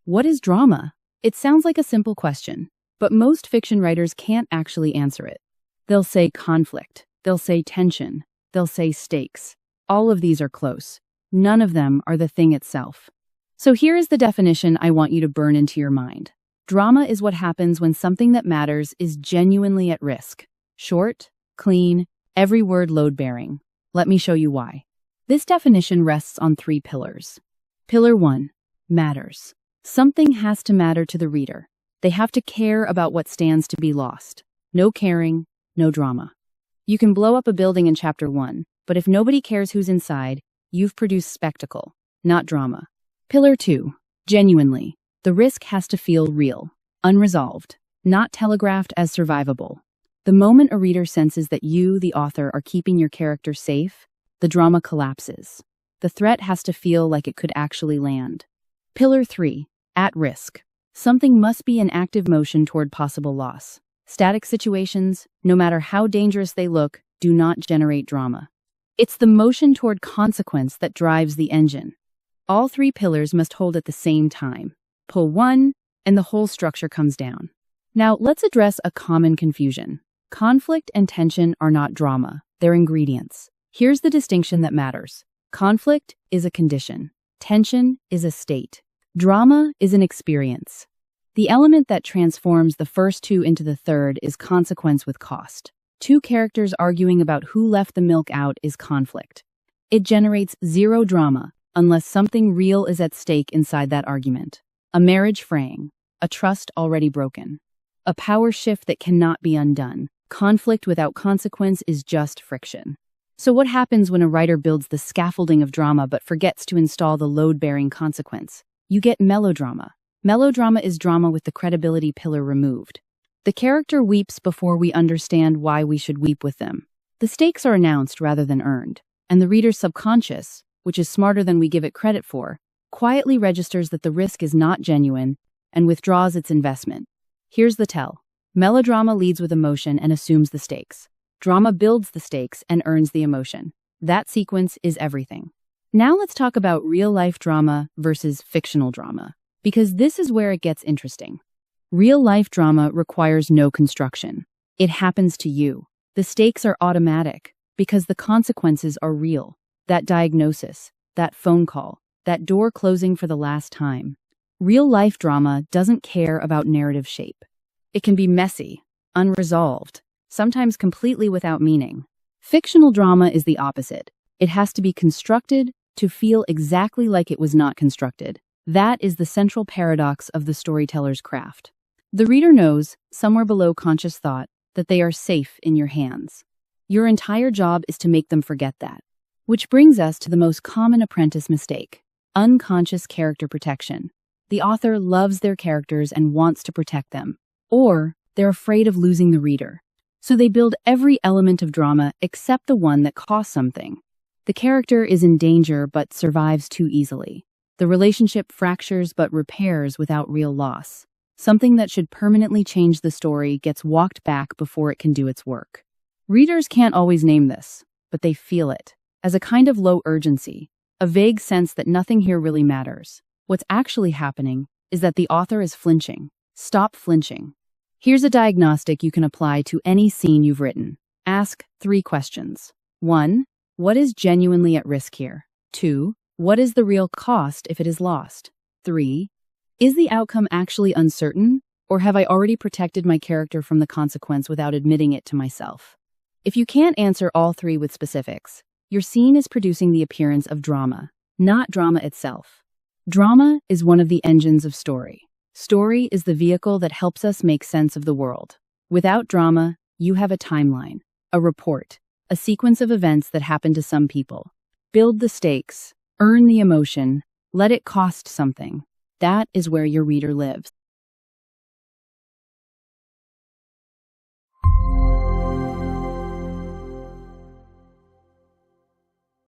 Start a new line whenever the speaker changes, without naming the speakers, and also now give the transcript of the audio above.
What is drama? It sounds like a simple question, but most fiction writers can't actually answer it. They'll say conflict, they'll say tension, they'll say stakes. All of these are close. None of them are the thing itself. So here is the definition I want you to burn into your mind. Drama is what happens when something that matters is genuinely at risk. Short, clean, every word load-bearing. Let me show you why. This definition rests on 3 pillars. Pillar 1, matters. Something has to matter to the reader. They have to care about what stands to be lost. No caring, no drama. You can blow up a building in chapter 1, but if nobody cares who's inside, you've produced spectacle, not drama. Pillar 2, genuinely. The risk has to feel real, unresolved, not telegraphed as survivable. The moment a reader senses that you, the author, are keeping your character safe, the drama collapses. The threat has to feel like it could actually land. Pillar 3, at risk. Something must be in active motion toward possible loss. Static situations, no matter how dangerous they look, do not generate drama. It's the motion toward consequence that drives the engine. All 3 pillars must hold at the same time. Pull one, and the whole structure comes down. Now, let's address a common confusion. Conflict and tension are not drama, they're ingredients. Here's the distinction that matters. Conflict is a condition. Tension is a state. Drama is an experience. The element that transforms the first 2 into the third is consequence with cost. 2 characters arguing about who left the milk out is conflict. It generates 0 drama unless something real is at stake inside that argument. A marriage fraying, a trust already broken, a power shift that cannot be undone. Conflict without consequence is just friction. So what happens when a writer builds the scaffolding of drama but forgets to install the load-bearing consequence? You get melodrama. Melodrama is drama with the credibility pillar removed. The character weeps before we understand why we should weep with them. The stakes are announced rather than earned, and the reader's subconscious, which is smarter than we give it credit for, quietly registers that the risk is not genuine and withdraws its investment. Here's the tell. Melodrama leads with emotion and assumes the stakes. Drama builds the stakes and earns the emotion. That sequence is everything. Now let's talk about real-life drama versus fictional drama, because this is where it gets interesting. Real-life drama requires no construction. It happens to you. The stakes are automatic because the consequences are real. That diagnosis, that phone call, that door closing for the last time. Real-life drama doesn't care about narrative shape. It can be messy, unresolved, sometimes completely without meaning. Fictional drama is the opposite. It has to be constructed to feel exactly like it was not constructed. That is the central paradox of the storyteller's craft. The reader knows, somewhere below conscious thought, that they are safe in your hands. Your entire job is to make them forget that. Which brings us to the most common apprentice mistake: unconscious character protection. The author loves their characters and wants to protect them. Or they're afraid of losing the reader. So they build every element of drama except the one that costs something. The character is in danger but survives too easily. The relationship fractures but repairs without real loss. Something that should permanently change the story gets walked back before it can do its work. Readers can't always name this, but they feel it, as a kind of low urgency, a vague sense that nothing here really matters. What's actually happening is that the author is flinching. Stop flinching. Here's a diagnostic you can apply to any scene you've written. Ask 3 questions. 1. What is genuinely at risk here? 2. What is the real cost if it is lost? 3. Is the outcome actually uncertain, or have I already protected my character from the consequence without admitting it to myself? If you can't answer all 3 with specifics, your scene is producing the appearance of drama, not drama itself. Drama is one of the engines of story. Story is the vehicle that helps us make sense of the world. Without drama, you have a timeline, a report, a sequence of events that happen to some people. Build the stakes, earn the emotion, let it cost something. That is where your reader lives.